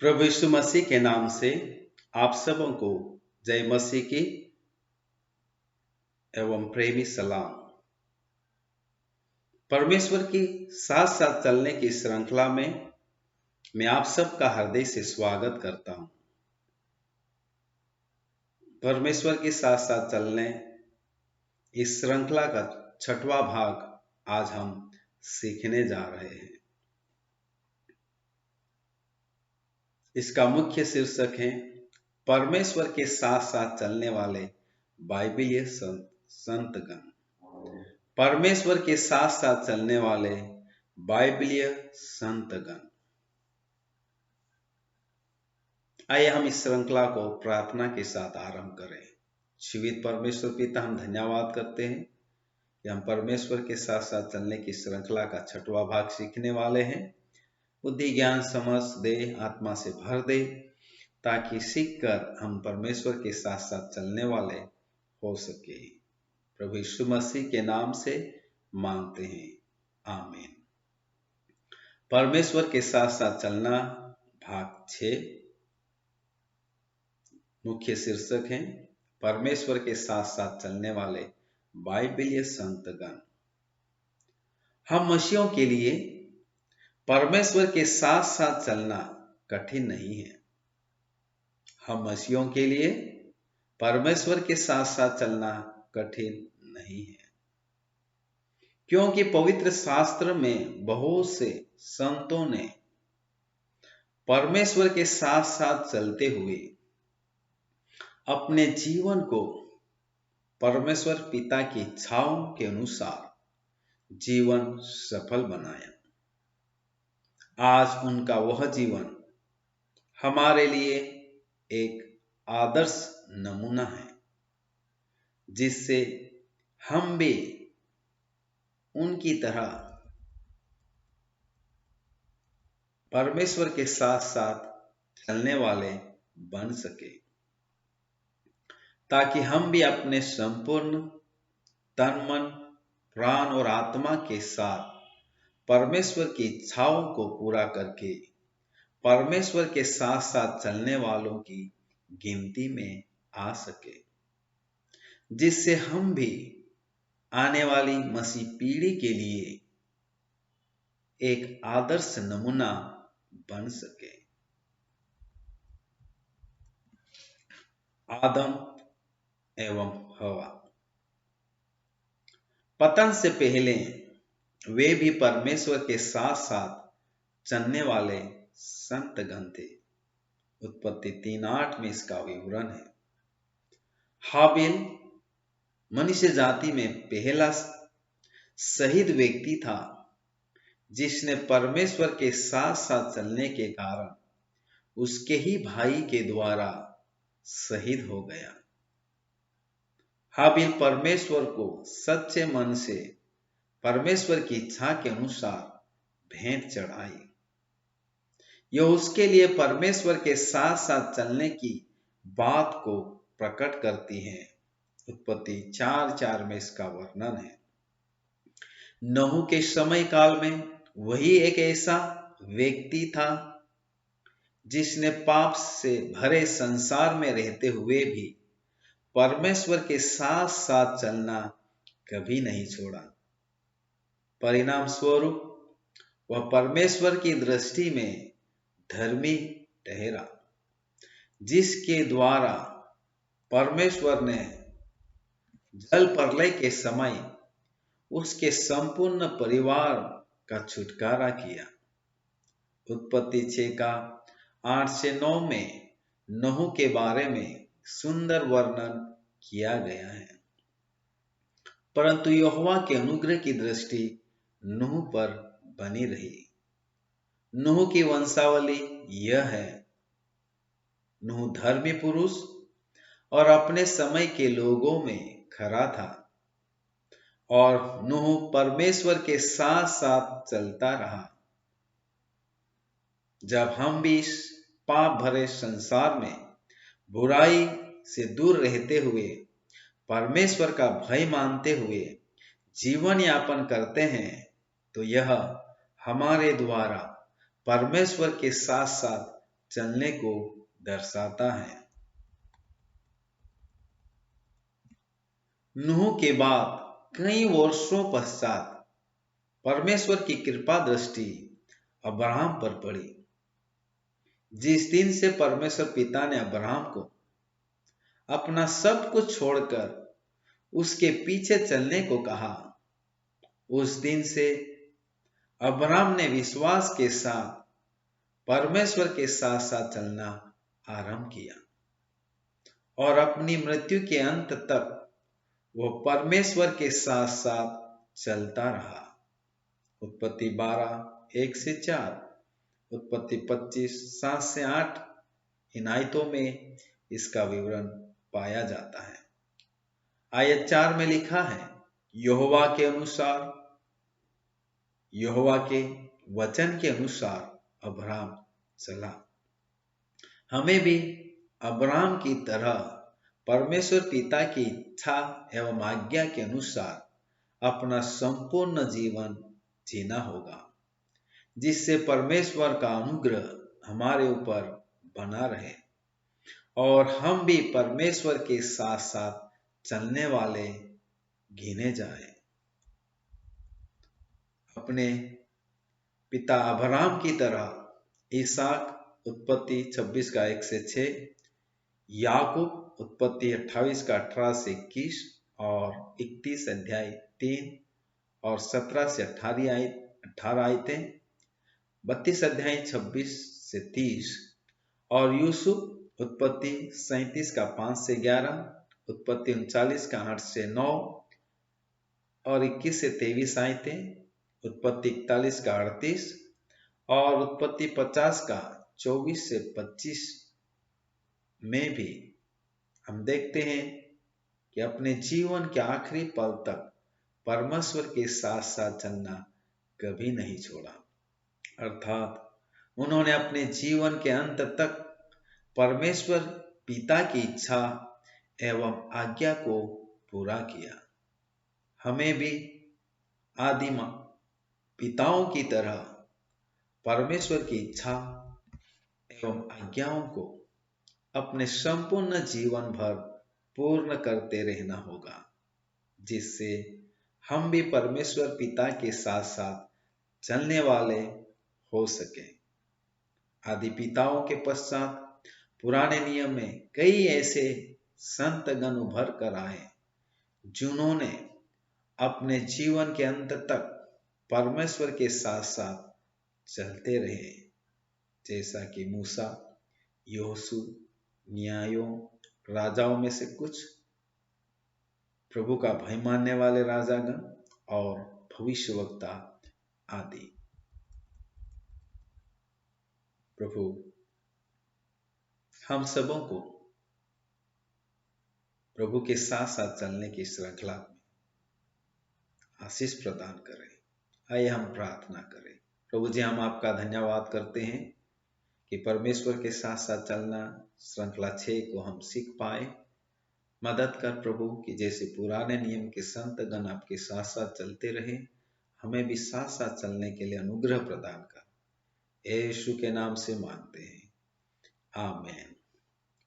प्रभु यीशु मसीह के नाम से आप सबों को जय मसीह की एवं प्रेमी सलाम। परमेश्वर की साथ साथ चलने की श्रृंखला में मैं आप सबका हृदय से स्वागत करता हूं। परमेश्वर के साथ साथ चलने इस श्रृंखला का 6वां भाग आज हम सीखने जा रहे हैं। इसका मुख्य शीर्षक है परमेश्वर के साथ साथ चलने वाले बाइबलीय संतगण। परमेश्वर के साथ साथ चलने वाले बाइबलीय संतगण। आइए हम इस श्रृंखला को प्रार्थना के साथ आरंभ करें। जीवित परमेश्वर पिता, हम धन्यवाद करते हैं कि हम परमेश्वर के साथ साथ चलने की श्रृंखला का 6वां भाग सीखने वाले हैं। बुद्धि ज्ञान समझ दे, आत्मा से भर दे, ताकि सीखकर हम परमेश्वर के साथ साथ चलने वाले हो सके। प्रभु यीशु मसीह के नाम से मांगते हैं, आमीन। परमेश्वर के साथ साथ चलना भाग 6। मुख्य शीर्षक है परमेश्वर के साथ साथ चलने वाले बाइबलीय संतगण। हम मसीहों के लिए परमेश्वर के साथ साथ चलना कठिन नहीं है। हम मसीहों के लिए परमेश्वर के साथ साथ चलना कठिन नहीं है, क्योंकि पवित्र शास्त्र में बहुत से संतों ने परमेश्वर के साथ साथ चलते हुए अपने जीवन को परमेश्वर पिता की इच्छाओं के अनुसार जीवन सफल बनाया। आज उनका वह जीवन हमारे लिए एक आदर्श नमूना है, जिससे हम भी उनकी तरह परमेश्वर के साथ साथ चलने वाले बन सके, ताकि हम भी अपने संपूर्ण तन मन प्राण और आत्मा के साथ परमेश्वर की इच्छाओं को पूरा करके परमेश्वर के साथ साथ चलने वालों की गिनती में आ सके, जिससे हम भी आने वाली मसीह पीढ़ी के लिए एक आदर्श नमूना बन सके। आदम एवं हवा। पतन से पहले वे भी परमेश्वर के साथ साथ चलने वाले संतगण थे। उत्पत्ति 3:8 में इसका विवरण है। हाबिल मनुष्य जाति में पहला शहीद व्यक्ति था, जिसने परमेश्वर के साथ साथ चलने के कारण उसके ही भाई के द्वारा शहीद हो गया। हाबिल परमेश्वर को सच्चे मन से परमेश्वर की इच्छा के अनुसार भेंट चढ़ाई। यह उसके लिए परमेश्वर के साथ साथ चलने की बात को प्रकट करती है। उत्पत्ति 4:4 में इसका वर्णन है। नूह के समय काल में वही एक ऐसा व्यक्ति था जिसने पाप से भरे संसार में रहते हुए भी परमेश्वर के साथ साथ चलना कभी नहीं छोड़ा। परिणाम स्वरूप वह परमेश्वर की दृष्टि में धर्मी ठहरा, जिसके द्वारा परमेश्वर ने जल प्रलय के समय उसके संपूर्ण परिवार का छुटकारा किया। उत्पत्ति 6:8-9 में नूह के बारे में सुंदर वर्णन किया गया है। परंतु यहोवा के अनुग्रह की दृष्टि नूह पर बनी रही। नूह की वंशावली यह है। नूह धर्मी पुरुष और अपने समय के लोगों में खरा था, और नूह परमेश्वर के साथ साथ चलता रहा। जब हम भी इस पाप भरे संसार में बुराई से दूर रहते हुए परमेश्वर का भय मानते हुए जीवन यापन करते हैं, तो यह हमारे द्वारा परमेश्वर के साथ साथ चलने को दर्शाता है। नूह के बाद कई वर्षों पश्चात परमेश्वर की कृपा दृष्टि अब्राहम पर पड़ी। जिस दिन से परमेश्वर पिता ने अब्राहम को अपना सब कुछ छोड़कर उसके पीछे चलने को कहा, उस दिन से अब्राहम ने विश्वास के साथ परमेश्वर के साथ साथ चलना आरंभ किया और अपनी मृत्यु के अंत तक वह परमेश्वर के साथ साथ चलता रहा। उत्पत्ति 12:1-4, उत्पत्ति 25:7-8 इन आयतों में इसका विवरण पाया जाता है। आयत 4 में लिखा है, यहोवा के अनुसार, यहोवा के वचन के अनुसार अब्राहम चला। हमें भी अब्राहम की तरह परमेश्वर पिता की इच्छा एवं आज्ञा के अनुसार अपना संपूर्ण जीवन जीना होगा, जिससे परमेश्वर का अनुग्रह हमारे ऊपर बना रहे और हम भी परमेश्वर के साथ साथ चलने वाले गिने जाएं। अपने पिता अब्राहम की तरह इसहाक, उत्पत्ति 26:1-6, याकूब, उत्पत्ति 28:18-21 और 31 अध्याय 3 और 17-18 आयतें, 32 अध्याय 26-30 और यूसुफ, उत्पत्ति 37:5-11, उत्पत्ति 39:8-9 और 21-23 आयतें, उत्पत्ति 41:38 और उत्पत्ति 50:24-25 में भी हम देखते हैं कि अपने जीवन के आखिरी पल तक परमेश्वर के साथ साथ चलना कभी नहीं छोड़ा, अर्थात उन्होंने अपने जीवन के अंत तक परमेश्वर पिता की इच्छा एवं आज्ञा को पूरा किया। हमें भी आदि पिताओं की तरह परमेश्वर की इच्छा एवं आज्ञाओं को अपने संपूर्ण जीवन भर पूर्ण करते रहना होगा, जिससे हम भी परमेश्वर पिता के साथ साथ चलने वाले हो सके। आदि पिताओं के पश्चात पुराने नियम में कई ऐसे संतगण उभर कर आए जिन्होंने अपने जीवन के अंत तक परमेश्वर के साथ साथ चलते रहे, जैसा कि मूसा, यहोशू, न्यायों, राजाओं में से कुछ, प्रभु का भय मानने वाले राजागण और भविष्यवक्ता आदि। प्रभु हम सबों को प्रभु के साथ साथ चलने की श्रृंखला में आशीष प्रदान करें। आइए हम प्रार्थना करें। प्रभु जी, हम आपका धन्यवाद करते हैं कि परमेश्वर के साथ साथ चलना श्रृंखला 6 को हम सीख पाए। मदद कर प्रभु कि जैसे पुराने नियम के संत गण आपके साथ साथ चलते रहे, हमें भी साथ साथ चलने के लिए अनुग्रह प्रदान कर, यीशु के नाम से मांगते हैं, आमीन।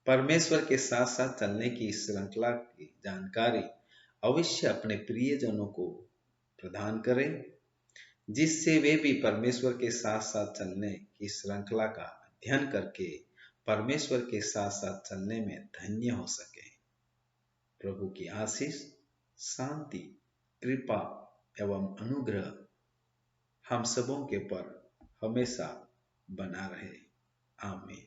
परमेश्वर के साथ साथ चलने की इस श्रृंखला की जानकारी अवश्य अपने प्रियजनों को प्रदान करें, जिससे वे भी परमेश्वर के साथ साथ चलने की श्रृंखला का अध्ययन करके परमेश्वर के साथ साथ चलने में धन्य हो सके। प्रभु की आशीष, शांति, कृपा एवं अनुग्रह हम सबों के पर हमेशा बना रहे। आमीन।